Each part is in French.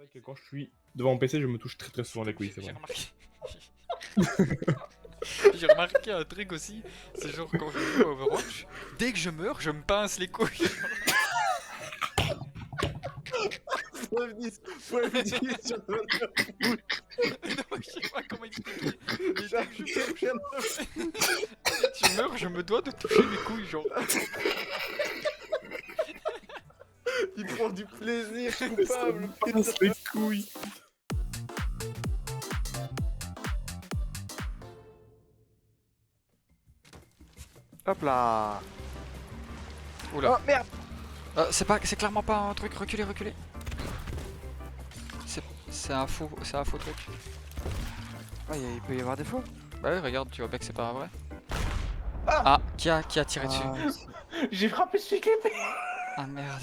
C'est vrai que quand je suis devant mon PC, je me touche très très souvent les couilles, c'est J'ai vrai. remarqué. J'ai remarqué un truc aussi, c'est genre quand je joue à Overwatch, dès que je meurs, je me pince les couilles. Faut venir sur le Non, je sais pas comment expliquer. Mais dès que tu meurs, je me dois de toucher les couilles, genre. Il prend du plaisir coupable. Pince les couilles. Hop là. Oula. Oh merde. C'est clairement pas un truc, reculez. C'est un faux truc. Ah, il peut y avoir des faux. Bah ouais, regarde, tu vois bien que c'est pas vrai. Ah, qui a tiré dessus? J'ai frappé celui qui est. Ah merde.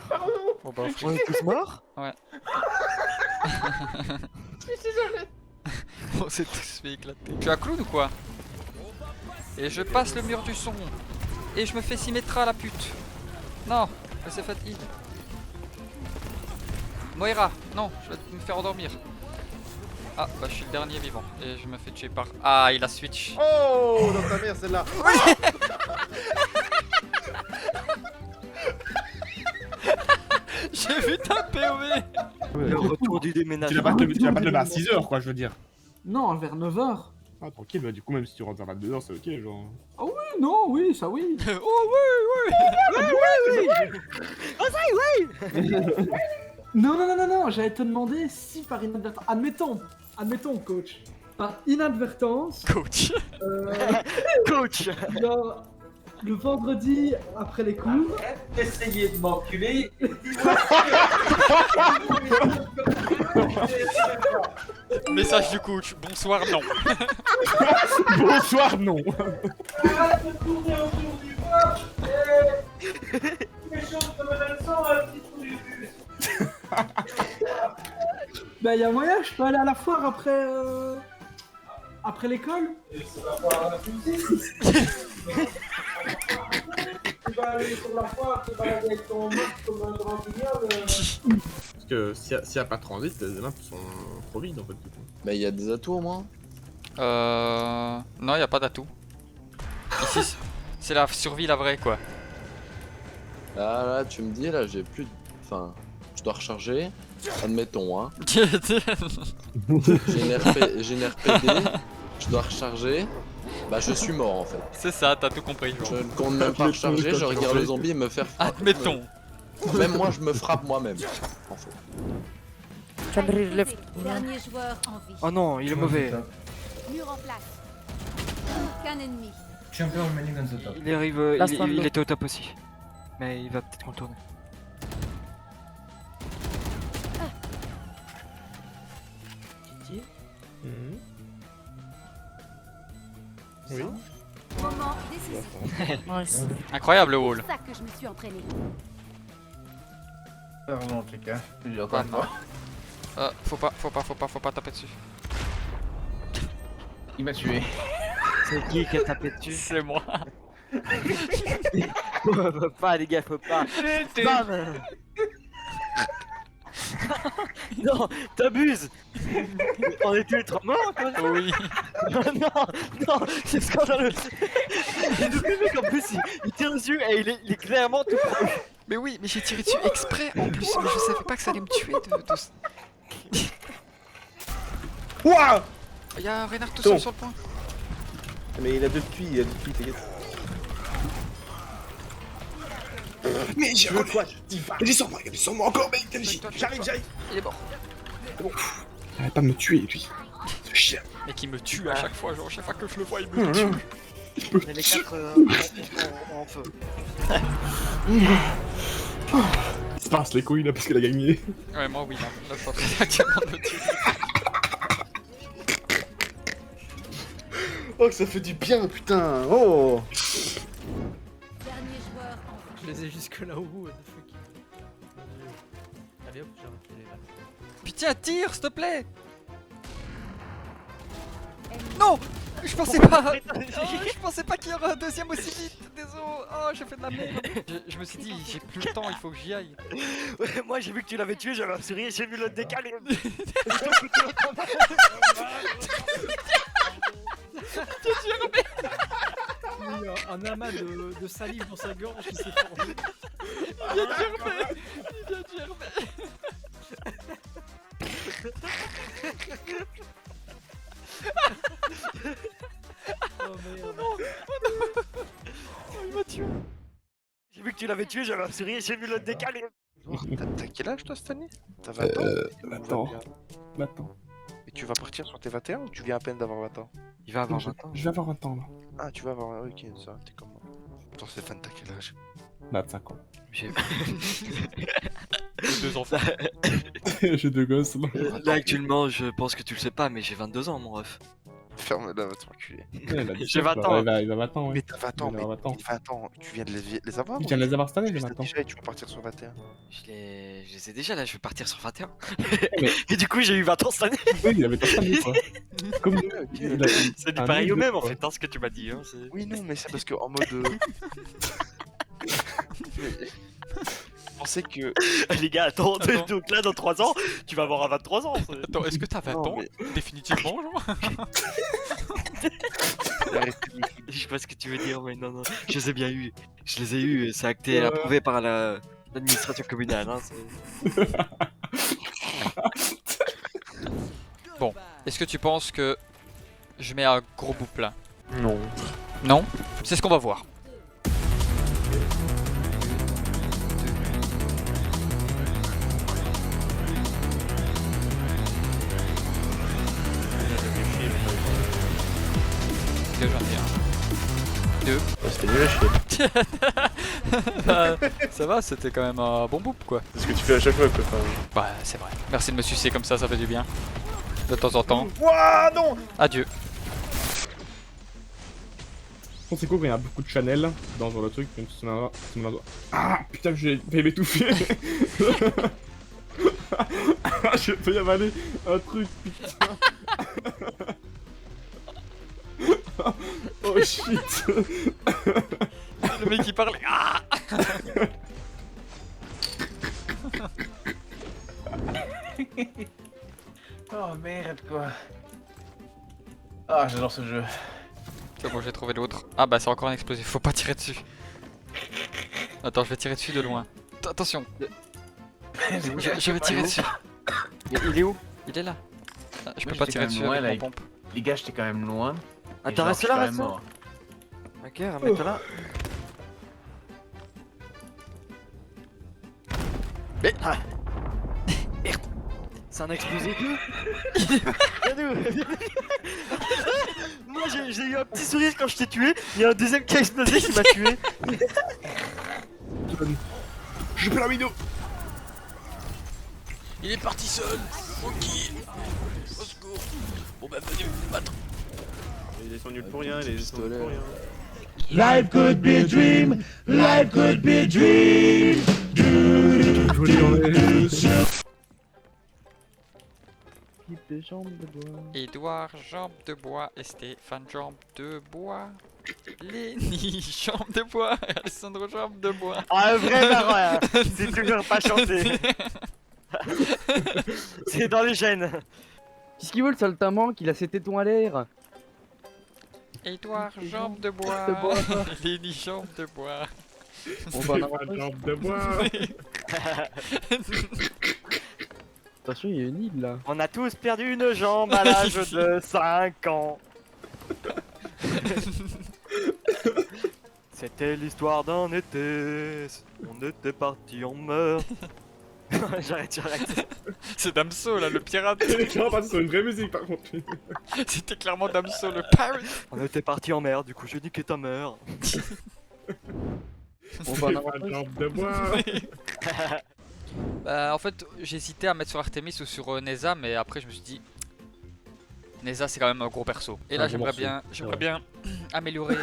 Pardon. Bon bah, On est tous morts. on s'est tous fait éclater. Tu es un clown ou quoi? Et je passe le mur du son. Et je me fais Symmetra la pute. Non, elle s'est faite hit. Moira, non, je vais me faire endormir. Ah, bah je suis le dernier vivant. Et je me fais tuer par... Ah, il a switch. Oh, dans ta mère celle-là. J'ai vu ta POV. Le retour du Tu déménagement. vas pas te lever à 6h quoi, je veux dire. Non, vers 9h. Ah tranquille, bah du coup même si tu rentres vers 22h c'est ok genre. Non, oui, ça oui. Oh oui. Non, j'allais te demander si par inadvertance... Admettons, coach. Par inadvertance, Coach. Coach. genre, le vendredi après les cours... Essayez de m'enculer. Message du coach. Bonsoir, non. Bonsoir non. Arrête de tourner autour du pot. Les choses comme elles sont, un petit trou du cul. Bah, y'a moyen, je peux aller à la foire après... Après l'école. Et ça va pas un souci. Tu vas aller sur la foire, te balader avec ton masque comme un grand guignol. Parce que s'il y a pas de transit, les maps sont trop vides en fait du coup. Bah, il y a des atouts au moins. Non, y a pas d'atout. Ici, c'est la survie, la vraie, quoi. Là, tu me dis, là, j'ai plus de. Enfin, je dois recharger. Admettons, hein. J'ai une RPD. Je dois recharger. Bah, je suis mort en fait. C'est ça, t'as tout compris. Je Genre. ne compte même pas recharger, je regarde le zombie me faire frapper. Admettons. Même moi, je me frappe moi-même. En fait. Dernier joueur en vie. Oh non, il est mauvais. Mur en place. Aucun ennemi. Champion remaining on the top. Il arrive, il était au top aussi. Mais il va peut-être contourner. Oui. Moment décisif. Incroyable le wall. C'est ça que je me suis entraîné. Pardon, quelqu'un. J'ai Ah, entendu non. pas. Faut pas taper dessus. Il m'a tué. C'est qui a tapé dessus? C'est moi. Faut pas, les gars, faut pas. Bam. Non, t'abuses. On est tous les trois morts quoi. Oui. Non, c'est scandaleux. Et donc le mec en plus il tire dessus et il est clairement tout pourri. Mais oui, mais j'ai tiré dessus exprès en plus. Mais je savais pas que ça allait me tuer de... Ouah. Y'a un renard tout seul sur le point. Mais il a deux puits, t'inquiète. Mais j'ai veux quoi? descends-moi encore mec, J'arrive. Il est mort. Arrête pas de me tuer lui. Ce chien. Mais qui me tue à chaque fois, genre chaque fois que je le vois il me tue. On est les quatre en feu. Il se passe les couilles là parce qu'elle a gagné. Ouais moi oui là, je suis en train actuellement de me tuer. Oh, que ça fait du bien, putain. Oh. Dernier joueur en vie. Je les ai jusque là au bout, what the fuck. Allez hop, j'ai reculé là. Putain tire s'il te plaît. Non, je pensais pas. Oh, je pensais pas qu'il y aurait un deuxième aussi vite. Désolé. Oh, j'ai fait de la merde. Je me suis dit, j'ai plus le temps, il faut que j'y aille. Ouais, moi j'ai vu que tu l'avais tué, j'avais un sourire, j'ai vu l'autre décaler. Il y a un amas de salive dans sa gorge qui s'est formé. Il vient de gerber. Il vient de gerber. Oh merde. Il m'a tué. J'ai vu que tu l'avais tué, j'avais un sourire, j'ai vu l'autre décaler. T'as quel âge toi cette année? T'as 20 ans? Attends. Maintenant. Et tu vas partir sur tes 21 ou tu viens à peine d'avoir 20 ans? Il va avoir Je 20 ans. vais avoir 20 ans là. Ah, tu vas avoir. Ok, ça, t'es comme moi. Attends, Stéphane, t'as quel âge? 25 ans. J'ai 2 enfants. J'ai deux gosses là. Là actuellement, je pense que tu le sais pas, mais j'ai 22 ans mon ref. Ferme-la, va t'enculer. J'ai 20 ans. Il va 20 ans, ouais. Mais t'as 20 ans, Il mais va 20 ans. 20 ans, tu viens de les avoir? Je viens de les avoir cette année, Tu les les as 20 ans. déjà et tu vas partir sur 21. Je les ai déjà là, je vais partir sur 21. Mais- Et du coup, j'ai eu 20 ans cette année. Oui, il avait pas cette année quoi. Comme nous. Il a- C'est du un pareil an, au même en quoi. fait, hein, ce que tu m'as dit. Hein, Oui, non, mais c'est parce que en mode. Je pensais que. Les gars, attends, Attends. donc là dans 3 ans, tu vas avoir à 23 ans. Attends, est-ce que t'as 20 Non, ans? mais- Définitivement, genre? Je sais pas ce que tu veux dire, mais non, je les ai bien eu. Je les ai eu, c'est acté et approuvé par l'administration communale. Hein, Bon, est-ce que tu penses que je mets un gros bout plein? Non. Non? C'est ce qu'on va voir. Déjà, j'en ai un. 2. C'était nul à chier. Ça va, c'était quand même un bon bout quoi. C'est ce que tu fais à chaque fois, quoi. Ouais, c'est vrai. Merci de me sucer comme ça fait du bien. De temps en temps. Ouah, non! Adieu. Je pense que c'est cool quand il y a beaucoup de Chanel dans genre le truc. Même si c'est mon endroit. Ah putain, j'ai failli m'étouffer. J'ai failli avaler un truc, putain. Oh shit. Le mec qui parle. Ah Oh merde quoi. Ah j'adore ce jeu. C'est bon, j'ai trouvé l'autre. Ah bah c'est encore un explosif, faut pas tirer dessus. Attends, je vais tirer dessus de loin. Attention, je vais tirer dessus. Il est où? Il est là. Ah, je peux Moi, pas j'étais tirer quand dessus même loin, avec là, mon pompe. Les gars j'étais quand même loin. Et Attends, genre, reste je suis là, quand reste même là. mort. Ok, remets-toi là. Mais Merde. C'est un explosif. Moi j'ai eu un petit sourire quand je t'ai tué. Il y a un deuxième qui a explosé qui m'a tué. Je peux la vidéo. il est parti seul. Ok. Au secours. Bon bah venez vous battre. Ils sont nuls pour rien, ils sont nuls pour rien. Life could be a dream. Life could be a dream. Edouard, jambe de bois. Et Stéphane, jambe de bois. Lenny, jambe de bois. Alessandro, jambe de bois. Ah, un vrai marin. C'est toujours pas chanté. C'est dans les gènes. Qu'est-ce qu'il veut le saltimbanque? Il a ses tétons à l'air. Edouard, jambe de bois. Lenny, jambe de bois. On va en avoir Pas de plus. jambe de bois. Attention, il y a une île là. On a tous perdu une jambe à l'âge de 5 ans. C'était l'histoire d'un été. On était parti en mer. J'arrête. C'est Damso là, le pirate. C'est clairement pas sur une vraie musique par contre. C'était clairement Damso, le pirate. On était parti en mer, du coup j'ai niqué ta mère. On va en avoir Pas de plus. jambe de bois. Bah, en fait, j'hésitais à mettre sur Artemis ou sur Neza, mais après je me suis dit. Neza c'est quand même un gros perso. Et là Un gros morceau. j'aimerais Ouais. bien améliorer.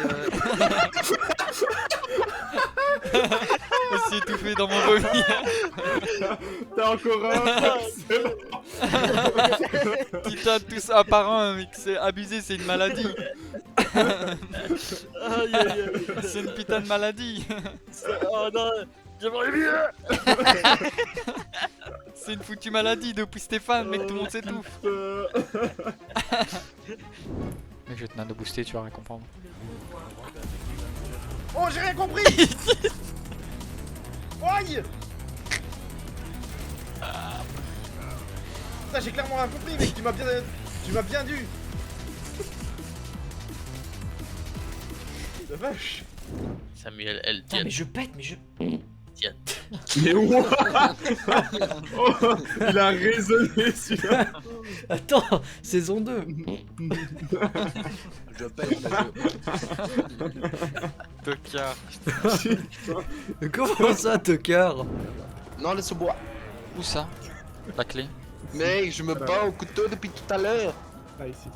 Je me suis étouffé dans mon vomi. T'as encore un. Excellent. Putain, tous un par un, mec, c'est abusé, c'est une maladie. Aïe aïe aïe. C'est une putain de maladie. Oh non, j'aimerais mieux. C'est une foutue maladie depuis Stéphane, mec, tout le monde s'étouffe. Mec, je vais te nano booster, tu vas rien comprendre. Oh, j'ai rien compris. Aïe. Ça, j'ai clairement rien compris, mec. Tu m'as bien dû. La vache. Samuel L. Putain, mais je pète, mais je. Tiens. Mais wow. Oh, il a résonné celui-là. Attends, saison 2. Je pète le jeu. Tocard. Comment ça, tocard? Non, laisse au bois. Où ça? La clé. Mec, je me bats au couteau depuis tout à l'heure. Ah, ici.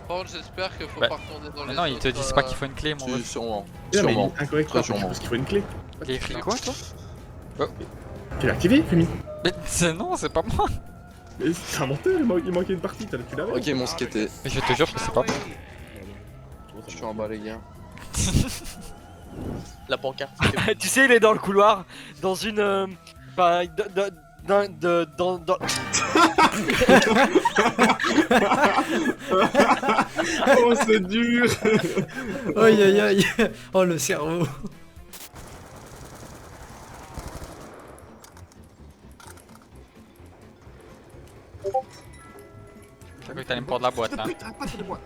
Bon, j'espère qu'il faut Bah, pas retourner dans les non, ils te autres, disent pas qu'il faut une clé, mon Tu ref. sûrement. Non, mais Sûrement. incorrectement, Très sûrement. parce qu'il faut une clé. T'as écrit quoi, toi? Tu l'as activé, Fumi? Mais non, c'est pas moi. Mais c'est un menteur, il manquait une partie, tu l'avais. Ok, mon skaté. Mais je te jure que c'est pas moi. Je suis en bas, les gars. La pancarte. Tu sais, il est dans le couloir, dans une. Bah, dans. Oh, c'est dur. Aïe aïe aïe. Oh, le cerveau. J'ai cru que t'allais me prendre la boîte, hein. Putain, pas de boîte.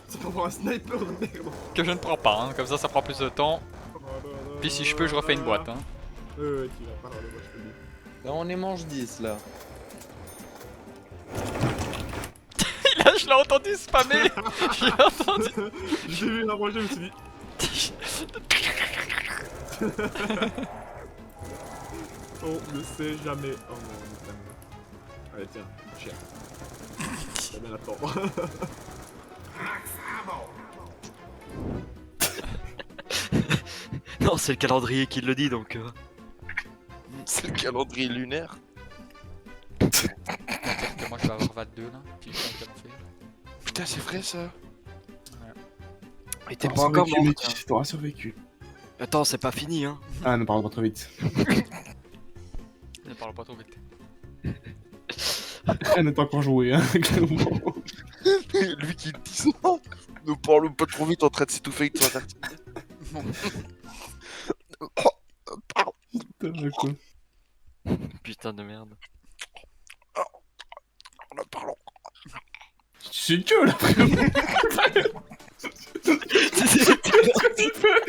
C'est pour voir un sniper de merde. Que je ne prends pas, hein. Comme ça prend plus de temps. Puis si je peux, je refais une boîte, hein. Tu vas pas moi je te le dis. Là, on est manche 10 là. Là, je l'ai entendu spammer. Je l'ai entendu. J'ai vu rapprocher, je me suis dit. On ne sait jamais. Oh non, putain. Allez, tiens, chien. T'as bien l'attendre. Non, c'est le calendrier qui le dit donc. C'est le calendrier lunaire. Que moi, je vais avoir 22 là. Puis je sais pas fait. Putain, c'est vrai ça. Et t'es pas encore mort. T'auras survécu. Attends, c'est pas fini, hein. Ah, ne parle pas trop vite. Ne parle pas trop vite. Elle n'est pas encore jouée, hein, clairement. Lui qui dit ça. Ne parle pas trop vite en train de s'étouffer avec toi. Putain, quoi. Putain de merde. En parlant. C'est Dieu là, frérot. Qu'est-ce que tu fais?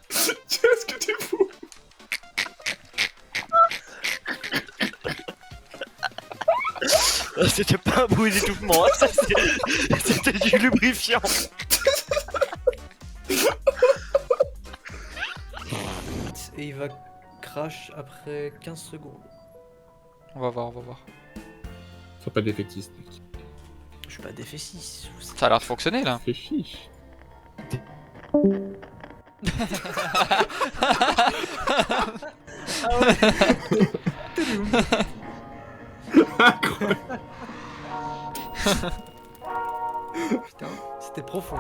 Qu'est-ce que tu fous? C'était pas un bruit d'étouffement, ça c'était du lubrifiant. Et il va crash après 15 secondes. On va voir, on va voir. Sois pas défaitiste, mec. Je suis pas défait 6. Ça a l'air de fonctionner là. Fais chiche. Putain, c'était profond.